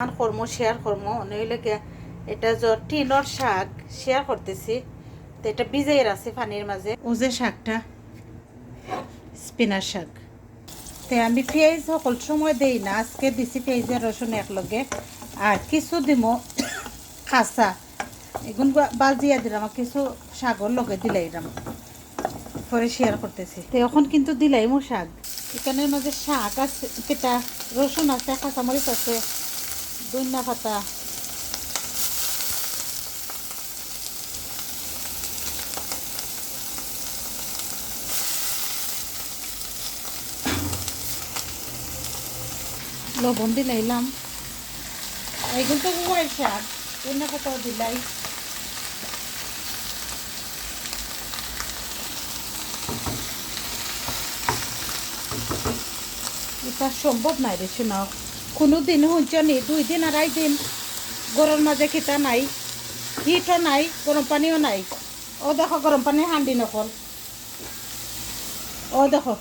কর্ম শেয়ার কর্ম নইলে এটা টিনর শাক শেয়ার করতেছি। তো এটা ভিজাই আছে পানির মাঝে। ও যে শাকটা স্পিনার শাক। তো আমি পেঁয়াজ সকল সময় দেই না, আজকে দিছি পেঁয়াজ আর রসুন একলগে, আর কিছু দিব খাসা এগুন বাজিয়া দিলাম, কিছু শাকর লগে দিলাইলাম, পরে শেয়ার করতেছি। তো এখন কিন্তু দিলাইমো শাক, এখানের মাঝে শাক আছে, কেটা রসুন আছে, কাঁচামরিচ আছে, ধনিয়া পাতা, লবণ দিলাইলাম। এইগুলো তো গুয়ার শাক, ধনিয়া পাতাও দিলাই। এটা সম্ভব নাই রে শোনা, কোনো দিন হচ্ছে নি, 2 দিন 2.5 দিন গরম মাঝে খিতা নাই, হিটও নাই, গরম পানিও নাই। ও দেখো গরম পানি হান্ডি নকল, ও দেখো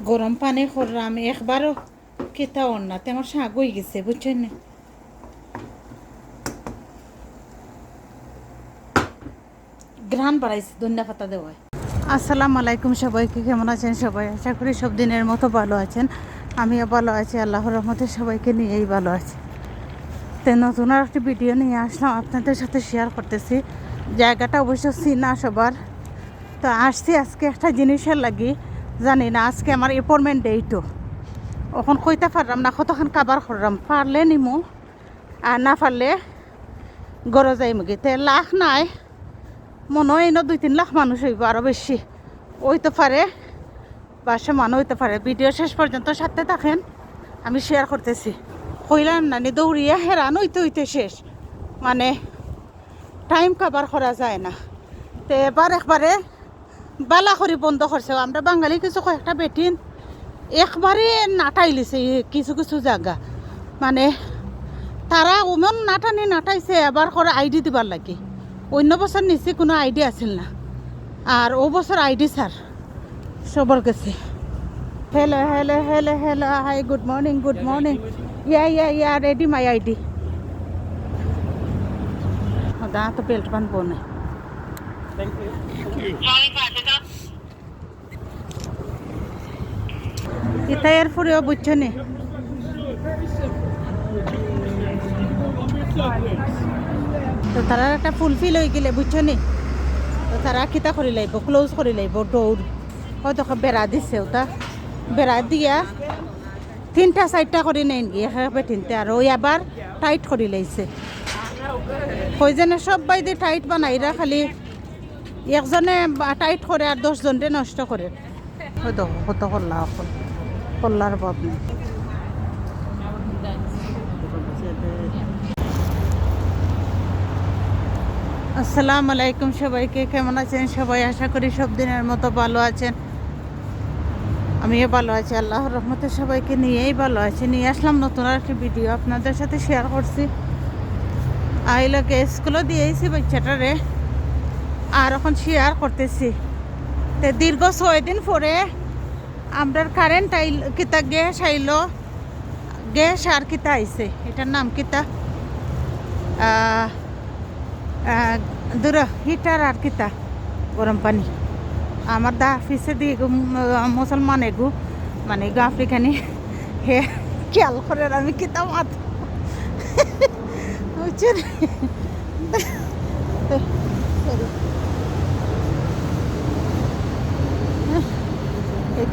গরম পানি করলাম একবারও খেতা ওর না, তেমন শাক হয়ে গেছে বুঝছেন না। ঘ্রাণ বাড়াইছে ধনিয়া পাতা দেওয়ায়। আসসালামু আলাইকুম, সবাইকে কেমন আছেন সবাই? আশা করি সব দিনের মতো ভালো আছেন, আমিও ভালো আছি, আল্লাহর রহমতে সবাইকে নিয়েই ভালো আছি। তো নতুন আর একটি ভিডিও নিয়ে আসলাম, আপনাদের সাথে শেয়ার করতেছি। জায়গাটা অবশ্য চিনা সবার। তো আসছি আজকে একটা জিনিসের লাগি, জানি না আজকে আমার অ্যাপয়েন্টমেন্ট ডেটও, এখন কইতে পারলাম না কতক্ষণ কাবার করলাম, পারলে নিমু আর না পারলে গড়ে যাই মুগি। তে লাখ নাই, মনে হয় 2-3 লাখ মানুষ হইব, আরও বেশি হইতে পারে, 500 মানুষ হইতে পারে। ভিডিও শেষ পর্যন্ত সাথে থাকেন, আমি শেয়ার করতেছি। কইলাম না নি দৌড়িয়ে হেরান হইতে হইতে শেষ, মানে টাইম কাবার করা যায় না। তো এবার একবারে বালা করি বন্ধ করছে। আমরা বাঙালি কিছু কয়েকটা বেটিন একবারে নাটাইলিছে কিছু কিছু জায়গা, মানে তারা ওমন নাটাইছে এবার করে আইডি দিবার লাগে। অন্য বছর নিচে কোনো আইডি আসিল না, আর ও বছর আইডি স্যার সবার কাছে। Hello hello hello hello, hi, good morning, good morning. Yeah ready my ID. দা তো বেল্ট বানবো না। এটা এর ফুরিও বুঝছো নি, তো তারা একটা ফুলফিল হয়ে গেলে বুঝছো নি, তো তারা কিতা করি লাইব, ক্লোজ করি লাইব ডোর। হয়তো বেড়া দিছে, ওটা বেড়া দিয়া 3টা-4টা করে নেন গিয়ে বেটিনতে, আর ওই আবার টাইট করে লাইছে। কই যেন সবাই দিয়ে টাইট বানাইরা, খালি একজনে টাইট করে আর 10 জনরে নষ্ট করে। হয়তো কত করলা কল্লার বাদ নেই। আসসালামু আলাইকুম সবাইকে, কেমন আছেন সবাই? আশা করি সব দিনের মতো ভালো আছেন, আমিও ভালো আছি, আল্লাহর রহমতে সবাইকে নিয়েই ভালো আছি। নিয়ে আসলাম নতুন একটা ভিডিও আপনাদের সাথে শেয়ার করছি। আইলোকে স্কুলও দিয়েছি বাচ্চাটারে, আর এখন শেয়ার করতেছি। তো দীর্ঘ 6 দিন পরে আমরা কারেন্ট আইল, কিতা গ্যাস আইলো, গ্যাস আর কিতা আইছে, এটার নাম কিতা, হিটার আর কিতা গরম পানি। আমার দা অফিসে দিয়ে মুসলমান এগু, মানে গো আফ্রিকানি, হে খেয়াল করে আমি কিতা মাত বুঝছেন।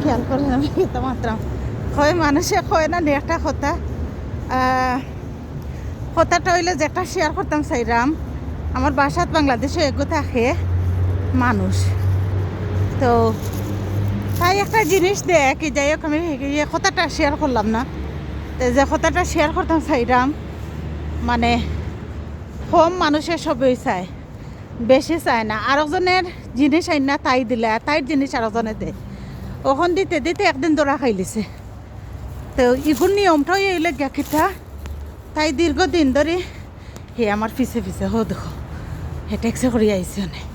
খেয়াল করে আমি কিতা মাত্রাম হয়, মানুষে কয় না একটা কথা, কথাটা হইলে যে একটা শেয়ার করতাম চাইরাম। আমার বাসাত বাংলাদেশে এগো থাকে মানুষ, তো তাই একটা জিনিস দেয় কি, যাই হোক আমি কথাটা শেয়ার করলাম না। তো যে কথাটা শেয়ার করতাম চাইরাম, মানে কম মানুষের সবই চায়, বেশি চায় না। আরেকজনের জিনিস আইন না তাই দিলে, তাইর জিনিস আরেকজনে দেয়, ওখান দিতে দিতে একদিন দৌড়া খাইলিছে। তো ইগুন নিয়মটাও এইলে গাখিটা, তাই দীর্ঘদিন ধরে হে আমার পিছে পিছে হো দেখো হে ট্যাক্সি করে আইসি অনেক।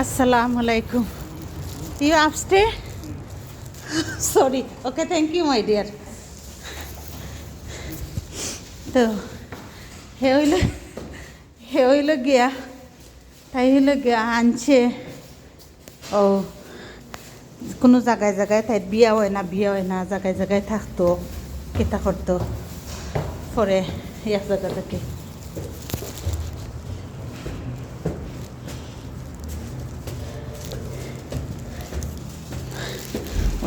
আসসালামু আলাইকুম, you upset sorry, okay, thank you my dear. তো হে হইল গিয়া, তাই হইল গিয়া আনছে ও কোনো জায়গায় জায়গায় তাই বিয়া হয় না জায়গায় জায়গায় থাকতো, কেতা করতো পরে এক জায়গা থেকে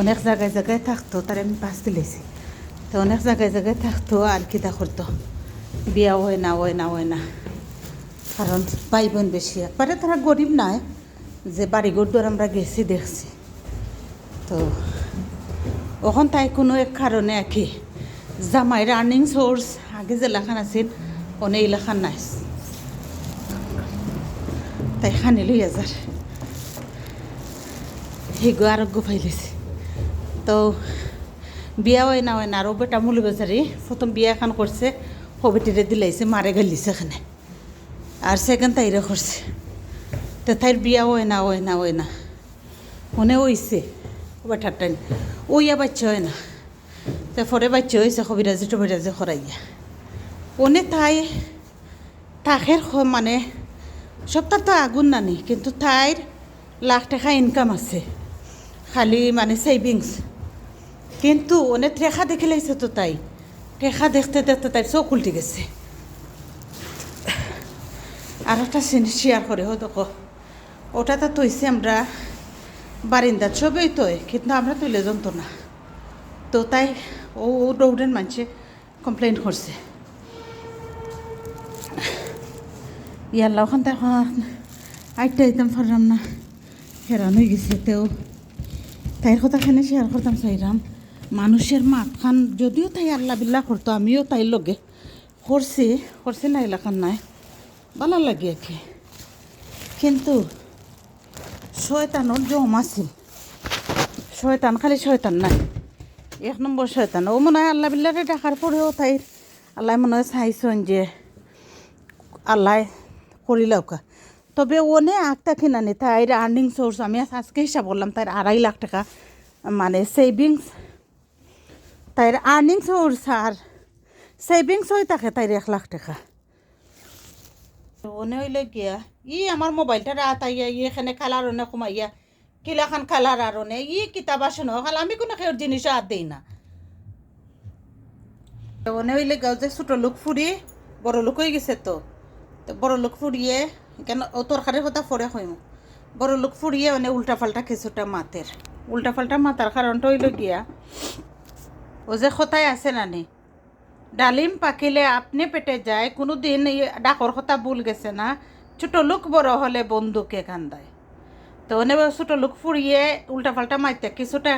অনেক জায়গায় জায়গায় থাকতো, তার আমি পাস দিলেছি। তো অনেক জায়গায় জায়গায় থাকতো আর কিতা করতো, বিয়া হয় না, কারণ ভাই বোন বেশি, একবারে তারা গরিব নয় যে বাড়িঘর দর আমরা গেছি দেখছি। তো ওখান তাই কোনো এক কারণে আর কি জামাইয়ের আর্নিং সোর্স আগে যে লেখান আছিল অনেক লেখান নাই, তাই খানি লইয়া যার হিগো আরোগ্য ফাইলেছে। তো বিয়া হয় না আরও বেটা মুলি বেচারি প্রথম বিয়া এখন করছে, হবিটিরে দিলাইছে, মারে গেলিছে এখানে, আর সেকেন্ড তাইরে করছে। তো তাইর বিয়া হয় না মনে হইছে বেটার টাইম ওইয়া বাচ্চা হয় না। তো পরে বাচ্চা হয়েছে কবিরাজি টবিরাজি করাইয়া ওনে তাই তাকের মানে সপ্তাহ তো আগুন নানি, কিন্তু তাইর লাখ টাকা ইনকাম আছে খালি মানে সেভিংস। কিন্তু অনেক রেখা দেখে লাইছে, তো তাই রেখা দেখতে দেখতে তাই চোখ উল্টে গেছে। আর একটা জিনিস শেয়ার করে হয়তো ওটা তো তৈছে আমরা বারিন্দার ছবিই তৈ, কিন্তু আমরা তুলে জানত না। তো তাই ও দৌড়েন মানুষে কমপ্লেন করছে, ইয়াল্লা ওখান থেকে আইটা আইতাম পারলাম না, হেরান হয়ে গেছে। তেও তাইর কথাখানে শেয়ার করতাম চাইলাম, মানুষের মাতখান যদিও তাই আল্লাহ বিল্লাহ করতো, আমিও তাইর লগে করছি না এলাকার নাই ভালো লাগে আর কি। কিন্তু শয়তানোর জম আছিল, শয়তান খালি শয়তান নাই, এক নম্বর শয়তান। ও মনে হয় আল্লাহ বিল্লাহরে ডাকার পরেও তাই আল্লাহ মনে হয় চাইছেন যে আল্লাহ করিলাওকা। তবে ওনে আটটা কিনানি তাইর আর্নিং সোর্স আমি আজকে হিসাব করলাম, তার 2.5 লাখ টাকা মানে সেভিংস, তাইর আর্নিং সোর্স আর সেভিংস হয়ে থাকে তাইর 1 লাখ টাকা। ওনে হইলে গিয়া আমার মোবাইলটা রাত আইয়া এখানে খালার অনেক কমাইয়া কিলাখান খালার আর অনেক কিতাব আসে না, খালা আমি কোনো খেয়ে জিনিস আর দিই না। ওনে হইলে গাও যে ছোট লোক ফুরি বড় লোক হয়ে গেছে। তো বড় লোক ফুরিয়ে কেন ও তরকারির কথা পরে হইম, বড় লোক ফুরিয়ে মানে উল্টাপাল্টা কিছুটা উল্টাপাল্টা মাতার কারণটা হইল গিয়া ও যে কথায় আছে নানি, ডালিম পাকিলে আপনি পেটে যায়, কোনো দিন ডাকর কথা ভুল গেছে না, ছোট লোক বড় হলে বন্ধুকে কান্দায়। তো অনেক ছোট লোক ফুরিয়ে উল্টাপাল্টা মাইতে কিছুটা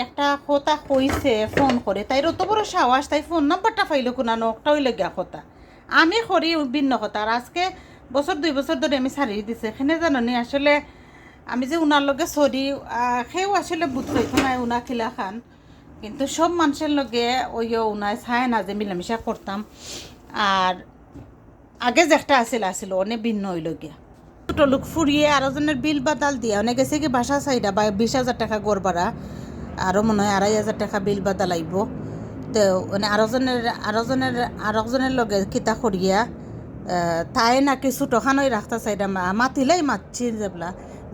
একটা কথা কইছে ফোন করে, তাই অত বড় সাহস, তাই ফোন নাম্বারটা পাইলো কোনানো একটা হইলে গিয়া কথা আমি করি ভিন্ন কথা। আর আজকে 2 বছর ধরে আমি ছাড়িয়ে দিছে এখানে জানি আসলে আমি যে উনার লগে সরি সেও আসলে বুধ পাইতো না উনা খিলা খান, কিন্তু সব মানুষের লগে ওইও উনায় চায় না যে মিলামিশা করতাম। আর আগে যে একটা আসিল অনেক ভিন্ন হইল গিয়া ছোট লোক ফুরিয়ে আরো জনের বিল বাদাল দিয়া অনেক গেছে কি বাসা চাইডা বা 20,000 টাকা গড় ভাড়া, আরও মনে হয় 2,500 টাকা বিল বাদাল আইব। তো মানে আরেকজনের লগে কিতা করিয়া তাই নাকি ছোটোখানই রাখতে চাইডা মাতিলেই মাতছি যেবলা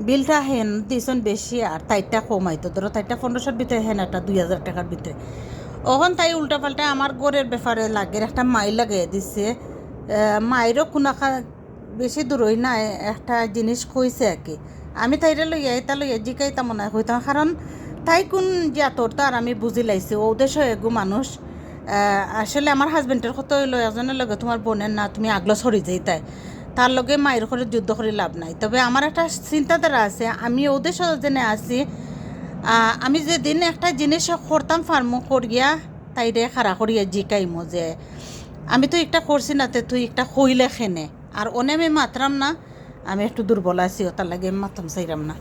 বিলটা হেন দিছন বেশি আর তাইটা কমাইতো, ধরো তাইটা 1500-র ভিতরে হেন একটা 2,000 টাকার ভিতরে। ওখান তাই উল্টাপাল্টা আমার গড়ের ব্যাপারে লাগে একটা মাই লাগিয়ে দিছে। মায়েরও কোনাখা বেশি দূরই নাই একটা জিনিস কইছে আর কি, আমি তাইরে লইয়া জিকাইতা মনে হইতাম, কারণ তাই কোন জাতর তো আর আমি বুঝি লাইছি ও দেশ এগু মানুষ। আসলে আমার হাজবেন্ডের কথা হইলো একজনের লগে তোমার বোনের না তুমি আগলো সরি যাই তার লগে মায়ের করে যুদ্ধ করে লাভ নাই। তবে আমার একটা চিন্তাধারা আছে, আমি ওদের জেনে আছি আমি যেদিন একটা জিনিস করতাম ফার্মো করিয়া তাইরে খাড়া করিয়া জিকাইমো যে আমি তো একটা করছি না তুই একটা কইলে খেনে, আর অনে আমি মাতরাম না, আমি একটু দুর্বল আছি তার লাগে মাততাম চাইরাম না,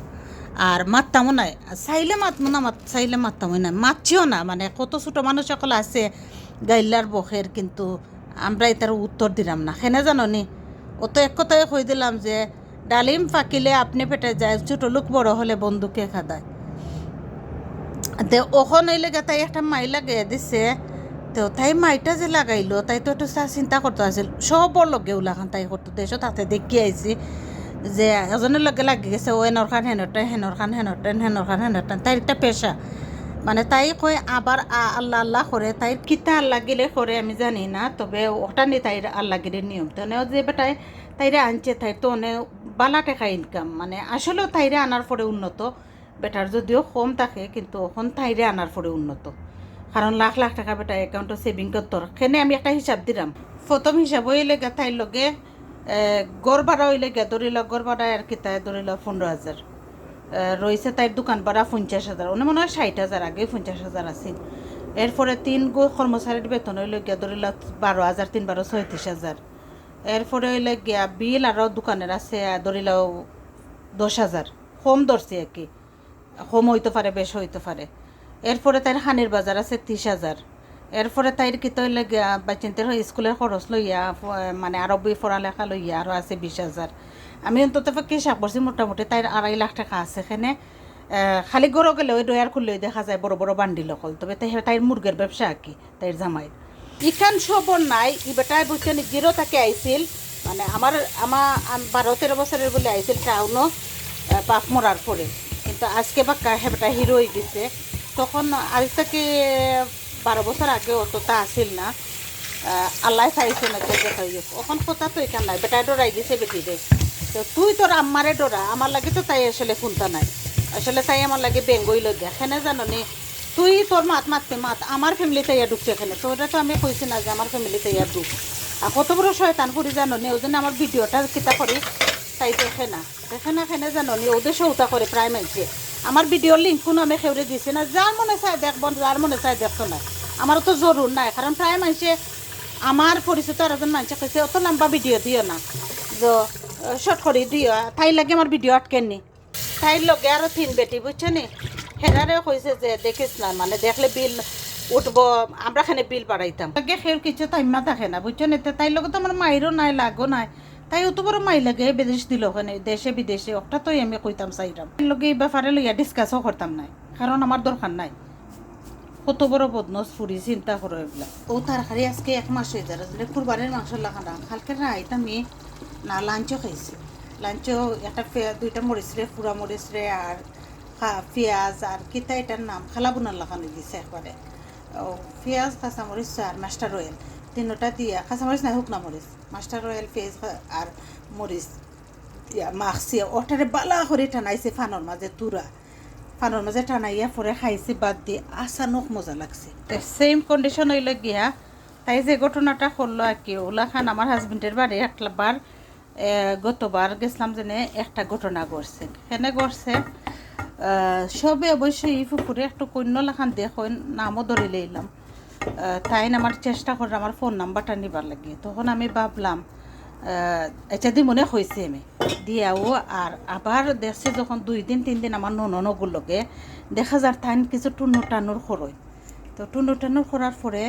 আর মাততামও নাই, চাইলে মাতমো না চাইলে মাততামই না, মাতছিও না। মানে কত ছোটো মানুষ সকল আছে গাইলার বখের, কিন্তু আমরা এটার উত্তর দিলাম না সেনে জানো নি। ও তো এক কথায় কই দিলাম যে ডালিম পাকিলে আপনি পেটে যায়, ছোটো লোক বড় হলে বন্ধুকে খাদায়। তে ওখন হইলে তাই একটা মাই লাগাই দিছে। তো তাই মাইটা যে লাগাইলো তাই তো একটু চিন্তা করতে আছিল সবর লগে ওলাখান তাই করতো দেশো তাতে দেখি আইছি যে এজনের লগে লাগি গেছে ও এনর খান হেনরটান হেনর খান হেনরটান হেনর খান হেনরটান তাই একটা পেশা মানে তাই কই আবার আল্লাহ আল্লাহ করে তাই কিতা আল্লাহ গিলে করে আমি জানি না, তবে ওটা নিয়ে তাই আল্লাহ গিলের নিয়ম তো যে বেটায় তাইরে আনছে তাই তো বালা টাকা ইনকাম মানে আসলেও তাইরে আনার পরে উন্নত, বেটার যদিও কম থাকে কিন্তু এখন তাইরে আনার পরে উন্নত, কারণ লাখ লাখ টাকা বেটা অ্যাকাউন্টে সেভিং করতে সেখানে আমি একটা হিসাব দিলাম। প্রথম হিসাব হইলে গে তাইর লগে গড় ভাড়া হইলে গে ধরিল গড় ভাড়া আর কি তাই ধরিল 15,000 রয়েছে, তাই দোকান ভাড়া 50,000 মনে হয় 60,000 আগে 50,000 আছে। এরপরে 3 কর্মচারীর বেতন হইলে গিয়া ধরিল 12,000 3 12 36,000। এরপরে হইলে গিয়া বিল আরও দোকানের আছে ধরিল 10,000, কম ধরছে আর কি, কম হইতে পারে বেশ হইতে পারে। এরপরে তাইর হানির বাজার আছে 30,000। এরপরে তাইর কি তৈলে বাচ্চাদের স্কুলের খরচ লইয়া মানে আরো বই পড়ালেখা লইয়া আরও আছে 20,000। আমি অন্তত কি হিসাব করছি মোটামুটি তাইর 2.5 লাখ টাকা আছে এখানে। খালি গরো গেলে ওই ডয়ার খুললে দেখা যায় বড় বড় বান্ডিল অকল, তবে তাইর মুরগের ব্যবসা আর কি তাইর জামাইয়ের ইখান সবর নাই। ই বেটায় বুঝছে জিরো তাকে আইছিল মানে আমার 12-13 বছরের বলে আইছিল টাউনও বাপ মরার পরে, কিন্তু আজকে বা হেবেটা হিরো হয়ে গেছে। তখন আজ থেকে 12 বছর আগে অতটা আসিল না, আল্লাহ চাইছে না যে হয়ে গেছে এখন কথা তো এখান নাই, বেটায় ডরাই গেছে বেটিরে। তো তুই তোর আম্মারে ডরা, আমার লাগে তো তাই আসলে কোনটা নাই, আসলে তাই আমার লাগে বেঙ্গই লোক এখানে জানো নি তুই তোর মাততে মাত আমার ফ্যামিলিতে ইয়া ঢুকছে এখানে, তো ওটা তো আমি কইছি না যে আমার ফ্যামিলিতে ইয়া ঢুক। আর কত বড় শয়তান করি জানো নি, ওই জন্য আমার ভিডিওটা কিতা করি তাই দেখে না এখানে জানো নি ওদের সৌতা করে প্রায় মানছে। আমার ভিডিওর লিঙ্ক কোনো আমি খেউরে দিছি না, যার মনে চায় দেখব যার মনে চায় দেখতো না, আমারও তো জরুর নাই, কারণ প্রায় মানুষে আমার পরিচিত আর একজন মানুষে কইছে অত লম্বা ভিডিও দিও না, যে শর্ট করে দিও, তাই লাগে আমার ভিডিও আটকেননি। তাইর লগে আরও 3 বেটি বুঝছো নি, হেনারে কইছে যে দেখিস না মানে দেখলে বিল উঠবো, আমরা খানে বিল বাড়াইতাম আগে সেও কিছু তাইমা থাকে না বুঝছো নি। তাইর লগে তো আমার মাইরও নাই লাগো নাই, তাই অত বড় মাই লাগে বিদেশ দিল ওখানে দেশে বিদেশে ওটা তো আমি কইতাম চাইতাম লগে এই ব্যাপারে লইয়া ডিসকাসও করতাম নাই, কারণ আমার দরকার নাই। কত বড় বদনস ফুরি চিন্তা করো এগুলা। ও তারকারি আজকে 1 মাস হয়ে যাবে, কুরবানের মাংস লাগানা কালকে রাইত আমি না লাঞ্চও খাইছি, লাঞ্চও একটা 2টা মরিচ রে পুরা মরিচ রে আর পেঁয়াজ আর কিতা এটার নাম খালাবুনার লাগানো দিছে একবারে, ও পেঁয়াজ কাঁচামরিচ আর মাস্টার অয়েল 3টা দিয়া, কাঁচামরিচ নাই শুকনা মরিচ মাস্টার অয়েল পেঁয়াজ আর মরিচ দিয়া মাখছি, ওটারে বালা করে টানাইছে ফানোর মাঝে তুরা, ফানোর মাঝে টানাইয়া পরে খাইছি বাদ দিয়ে আসানক মজা লাগছে। সেম কন্ডিশন হইলে গিয়া তাই যে ঘটনাটা করলো আর কি, ওলা খান আমার হাজবেন্ডের বাড়ি একবার গতবার গেছিলাম জেনে একটা ঘটনা ঘটছে সেখানে ঘটছে। সবে অবশ্যই এই পুকুরে একটু কন্য লাখান দেখুন নামও ধরে লইলাম, তাই আমার চেষ্টা করে আমার ফোন নাম্বারটা নিবার লাগে, তখন আমি ভাবলাম এটা দিয়ে মনে হয়েছে আমি দিয়াও, আর আবার দেখছে যখন 2 দিন 3 দিন আমার নননগুলোকে দেখা যার তাই কিছু টুনো টানুর খরয়, তো টুনো টানুর করার পরে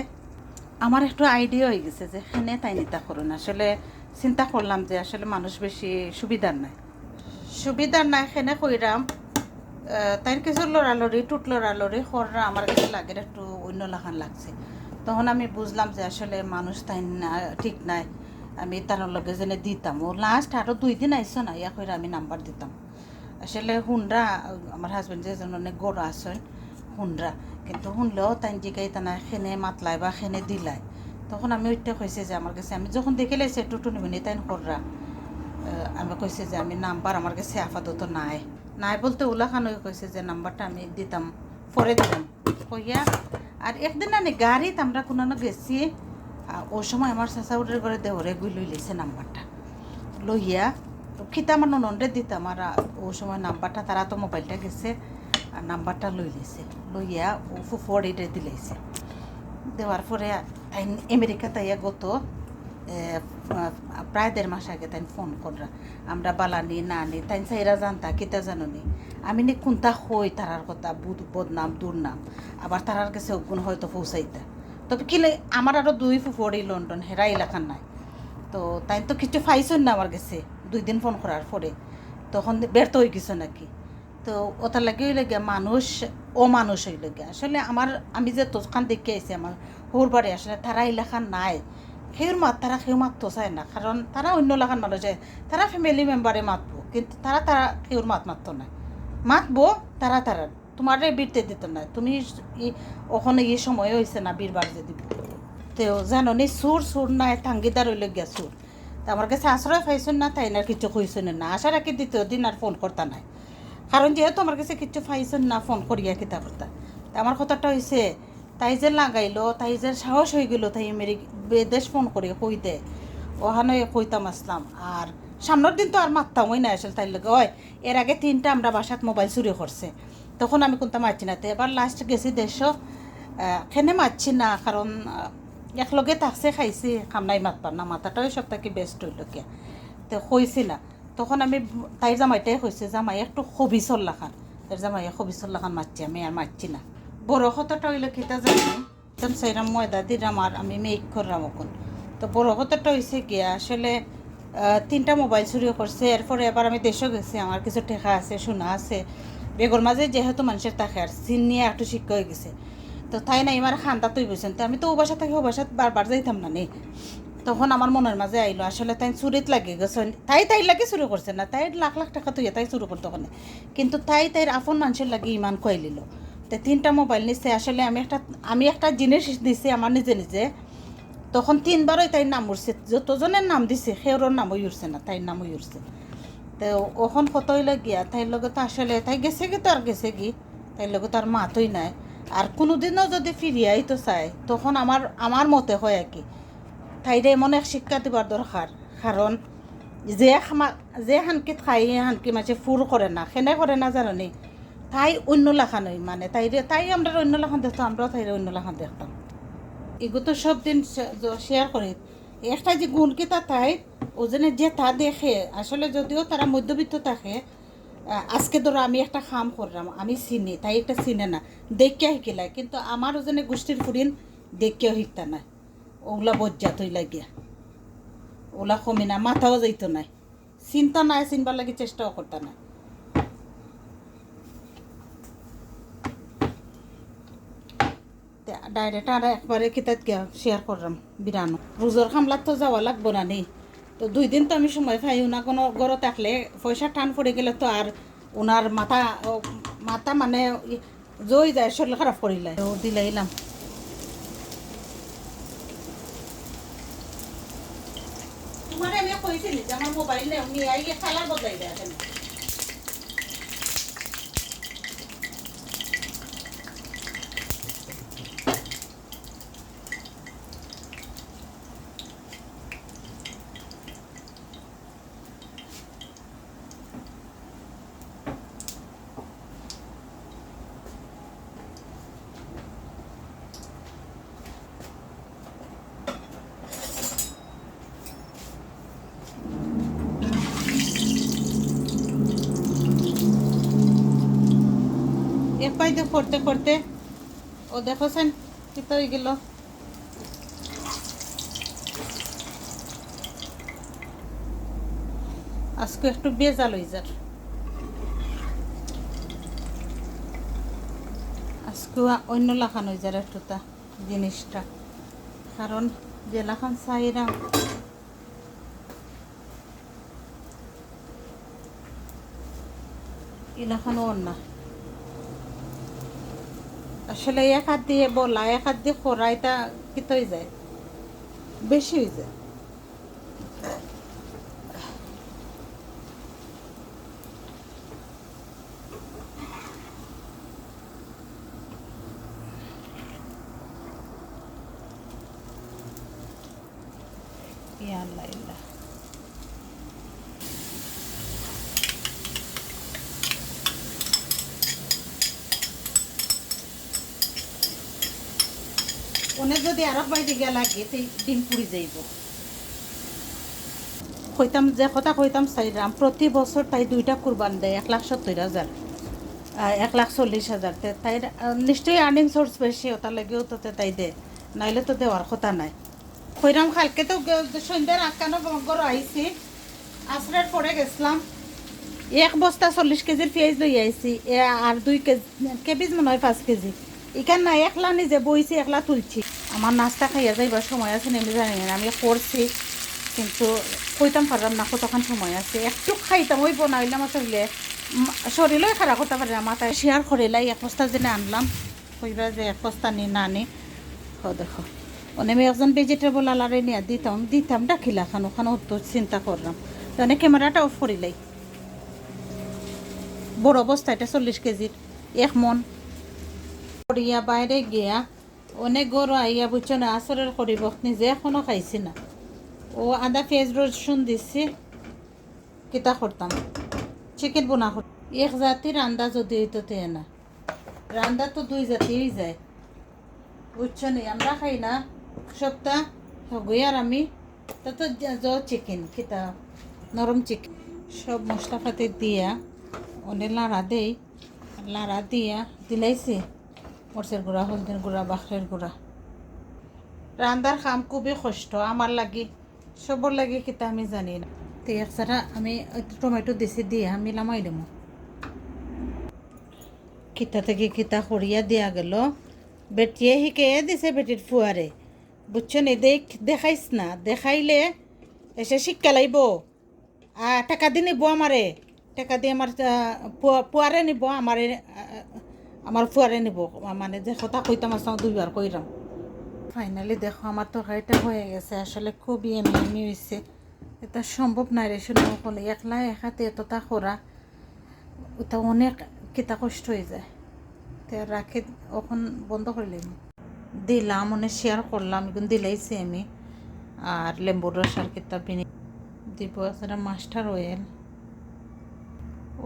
আমার একটু আইডিয়া হয়ে গেছে যে হেনে তাই নিতা করুন, আসলে চিন্তা করলাম যে আসলে মানুষ বেশি সুবিধার নাই হেনে কইরাম তাই কিছু লড়ালড়ি টুট লড়ালড়ি খররা আমার কাছে লাগে একটু অন্য লাখান লাগছে, তখন আমি বুঝলাম যে আসলে মানুষ তাই না ঠিক নাই, আমি তার লগে যেনে দিতাম ও লাস্ট আরও 2 দিন আইসো না ইয়া করে আমি নাম্বার দিতাম। আসলে হুনরা আমার হাজবেন্ড যেজন অনেক গড় আসেন হুনরা, কিন্তু শুনলেও তাই জিগাই তা না খেনে মাতলায় বা খেনে দিলায়, তখন আমি ওইটা কইছে যে আমার কাছে আমি যখন দেখে লাইছে টুটু নিবিনি তাই কররা, আমি কইছে যে আমি নাম্বার আমার কাছে আপাতত নাই নাই বলতে ওলা খান কইছে যে নাম্বারটা আমি দিতাম পরে দিলাম কইয়া। আর একদিন আনি গাড়িতে আমরা কোনো গেছি, ওই সময় আমার চাচাউরের ঘরে দেহরে গুই লই লিছে নাম্বারটা লইয়া, খিতা আমার ননরে দিতাম আর ওই সময় নাম্বারটা তারা তো মোবাইলটা গেছে আর নাম্বারটা লই লিছে লইয়া ও ফুফড়িটা দিলাইছে, দেওয়ার পরে আমেরিকা তাইয়া গত প্রায় 1.5 মাস আগে তাই ফোন কররা, আমরা বালানি না নি তাই সাইরা জানতা কিতা জানি আমি নি কোনটা হই তারার কথা বদনাম দুর্নাম, আবার তারার কাছে গুণ হয়তো পৌঁছাইতা, তবে কিলে আমার আরও 2 ফুফড়ি লন্ডন হেরা এলাকার নাই, তো তাই তো কিছু পাইছেন না আমার কাছে 2 দিন ফোন করার পরে, তখন ব্যর্থ হয়ে গেছে নাকি, তো ওটার লাগে হইলে গিয়া মানুষ মানুষ হইলে গিয়া আসলে আমি যে তোখান দেখে আইছি আমার হোর বাড়ি আসলে তারা এলাকার নাই সেউর মাত তারা সেউ মাততো চায় না, কারণ তারা অন্য এলাকার মানুষ যায়, তারা ফ্যামিলি মেম্বারে মাতবো, কিন্তু তারা সেউর মাততো না, মাতবো তারা তোমার বীরতে দিত না, তুমি ওখানে এই সময় হয়েছে না বীরবার যে দিব। তো জানো নি সুর নাই টাঙ্গিদার হইলে গিয়া সুর। তা আমার কাছে আশ্রয় পাইছেন না, তাই না কিছু কইছেন না, আশা রাখি দ্বিতীয় দিন আর ফোন করতা নাই, কারণ যেহেতু আমার কাছে কিছু পাইছেন না ফোন করিয়া কিতা করতা। তা আমার কথাটা হয়েছে তাই যে লাগাইলো, তাই যে সাহস হয়ে গেল, তাই মেরি বেদেশ ফোন করে কই দে ওখানে কইতাম আসলাম। আর সামনের দিন তো আর মারতাম ওই না আসলে তাই লাগে ওই এর আগে 3টা আমরা বাসাত মোবাইল চুরি করছে, তখন আমি কোনটা মারছি না। তো এবার লাস্ট গেছি দেশ খেনে মারছি না, কারণ একলগে থাকছে খাইছি খামনাই মাতবার না, মাথাটাই সব থেকে বেস্ট হইল কে। তো কইছি না, তখন আমি তাইর জামাইটাই কইছে জামাই একটু খবিসল্লা খান, তার জামাই খবিসল্লা খান মারছি, আমি আর মারছি না। বড় কথাটা হইলে কিতা জানি একদম সেইরাম ময়দা দিলাম আর আমি মেক করলাম এখন। তো বড় কথাটা হয়েছে গিয়া আসলে 3টা মোবাইল চুরিও করছে, এরপরে এবার আমি দেশও গেছি, আমার কিছু টেকা আছে সোনা আছে, বেগর মাঝে যেহেতু মানুষের থাকে আর চিন নিয়ে একটু শিক্ষা হয়ে গেছে। তো তাই না এবার খান্দা তুই বুঝছেন, তো আমি তো ও বাসা থাকি ও বাসাত বারবার যাইতাম না নে। তখন আমার মনের মাঝে আইলো আসলে তাই চুরিত লাগে গেছে, তাই লাগে চুরি করছে না, তাই লাখ লাখ টাকা তুই তাই চুরি করতো ওখানে, কিন্তু তাইর আপন মানুষের লাগে ইমান কয়ে নিল। তো 3টা মোবাইল নিচ্ছে, আসলে আমি একটা জিনিস দিছি আমার নিজে নিজে, তখন 3বারই তাই নাম উঠছে, যতজনের নাম দিছে সেওর নামই উঠছে না, তাই নামই উঠছে। তো ওখন কত হইলে গিয়া তাইর লগে তো আসলে তাই গেছে কি তো আর গেছে কি, তাইর লগে তো আর মাতই নাই। আর কোনোদিনও যদি ফিরিয়াই তো চায় তখন আমার মতে হয় আর কি তাইরে এমন এক শিক্ষা দিবার দরকার, কারণ যে হানকিত খাই হানকি মাঝে ফুর করে না সেনে করে না জানি, তাই অন্য লেখা নই মানে তাই আমরা অন্য লেখান দেখতো, আমরাও তাই অন্য লেখান দেখতাম। এগুলো তো সব দিন শেয়ার করি। একটা যে গুণকিতা তাই ওজনে যে তা দেখে আসলে যদিও তারা মধ্যবিত্ত থাকে, আজকে ধরো আমি একটা খাম করলাম, আমি চিনি তাই একটা চিনে না, দেখিয়া শিকিলাই, কিন্তু আমার ওজনে গোষ্ঠীর ফুরিন দেখিয়াও শিখতা নাই, ওগুলা বজ্জাত হই লাগিয়া ওগুলা কমি না, মাথাও যাইত নাই, চিন্তা নাই, চিনবার লাগে চেষ্টাও করতা না। ডাইরেক্ট আর একবারে কিতাত গিয়া শেয়ার করলাম বিরানো রোজর খামলাত তো যাওয়া লাগবো না নেই। তো 2 দিন তো আমি সময় পাইও না, কোনো ঘরে থাকলে পয়সা টান পড়ে গেলে তো আর ওনার মাথা মানে জই যায়, শরীর খারাপ করিলে ও দিলাইলাম। তোমার আমি কইছিলি যে আমার মোবাইল নেই, নিয়ে আইয়ে কালার বদলাই দেয় এখানে। এক পাইতে করতে করতে ও দেখছেন কিতা হয়ে গেল। আজকে একটু বেজাল হয়ে যার, আজকে অন্য লাখান হয়ে যার একটু তা জিনিসটা, কারণ যে লাখান চাইরা এলাখানো ওর না, আসলে এক হাত দিয়ে বলা এক হাত দিয়ে করা এটা কিত হয়ে যায়, বেশি হয়ে যায়। ইয়া আল্লাহ ইল্লাহ। ওনে যদি আরো বাইরে গিয়া লাগে তো ডিম পুড়ি যাইব। কইতাম যে কথা কইতাম চাইরাম প্রতি বছর তাই 2টা কুরবান দেয় 1,70,000 1,40,000, তাই নিশ্চয়ই আর্নিং সোর্স বেশি, ওটার লাগেও তো তাই দে, নাইলে তো দেওয়ার কথা নাই। কইরাম কালকে তো সন্ধ্যার 8 গড় আইছি, আসরের পরে গেছিলাম, এক বস্তা 40 কেজির পেঁয়াজ লই আইছি আর 2 কেজি মনে হয় 5 কেজি এখান না একলা নিজে বইছি একলা তুলছি আমার নাস্তা খাইয়া যাইবার সময় আছে আমি জানি না আমি করছি কিন্তু কইতাম পারলাম না কতক্ষণ সময় আছে একটু খাইতাম ওই বনাইলাম আসলে শরীরও খারাপ করতে পারে না মাথায় শেয়ার করিলাই এক বস্তা জেনে আনলাম কইবা যে এক বস্তা নি না নি দেখো আমি একজন ভেজিটেবল আলারে নিয়ে দিতাম ডাকিলা খানো খানো তো চিন্তা করলাম তাহলে ক্যামেরাটা অফ করিলাই বড় অবস্থা এটা 40 কেজির 1 মন করিয়া বাইরে গিয়া অনেক গরু আইয়া বুঝছো না আসরের করিব নিজে এখনো খাইছি না ও আদা পেঁয়াজ রসুন দিচ্ছি কিতা করতাম চিকেন বোনা এক জাতির রান্দা যদি হইতো তে না রান্দা তো 2 জাতিই যায় বুঝছো নি আমরা খাই না সপ্তাহ হগুই আর আমি তো চিকেন কিতা নরম চিকেন সব মশলা পাতি দিয়া অনেক লাড়া দিয়া দিলাইছি মরচের গুঁড়া হলদির গুঁড়া বাখরের গুঁড়া রান্দার কাম খুবই কষ্ট আমার লাগি সবর লাগে কিতা আমি জানি না তো একসারা আমি টমেটো দিছি দিয়া মিলামাই দেবো কিতা থেকে কিতা করিয়া দিয়া গেল বেটিয়ে শিকে দিছে বেটির ফুয়ারে বুঝছো নি দেখাইস না দেখাইলে এসে শিক্ষা লাইব টাকা দিয়ে নিব আমারে টাকা দিয়ে আমার পুয়ারে নিব আমার ফুয়ারে নিব মানে যে কথা কইতাম আসতাম 2 বার কইরাম ফাইনালি দেখো আমার তরকারিটা হয়ে গেছে আসলে খুবই এমনি হয়েছে এটা সম্ভব নাই রে শুনে বলে একলা একাতে এতটা করা ওটা অনেক কিতা কষ্ট হয়ে যায় তো রাখে ওখান বন্ধ করলাম দিলাম অনেক শেয়ার করলাম এখন দিলাইছি আমি আর লেম্বুর রস আর কিতা বিনি দিব একটা mustard oil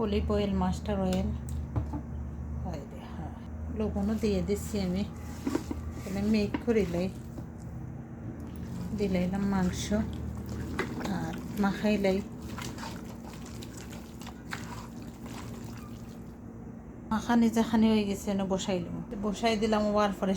olive oil mustard oil লবণও দিয়ে দিচ্ছি আমি এখানে মেক করিলাই দিলাইলাম মাংস আর মাখাইলাই মাখানি জাখানি হয়ে গেছে বসাইলাম বসাই দিলাম ওয়ার পরে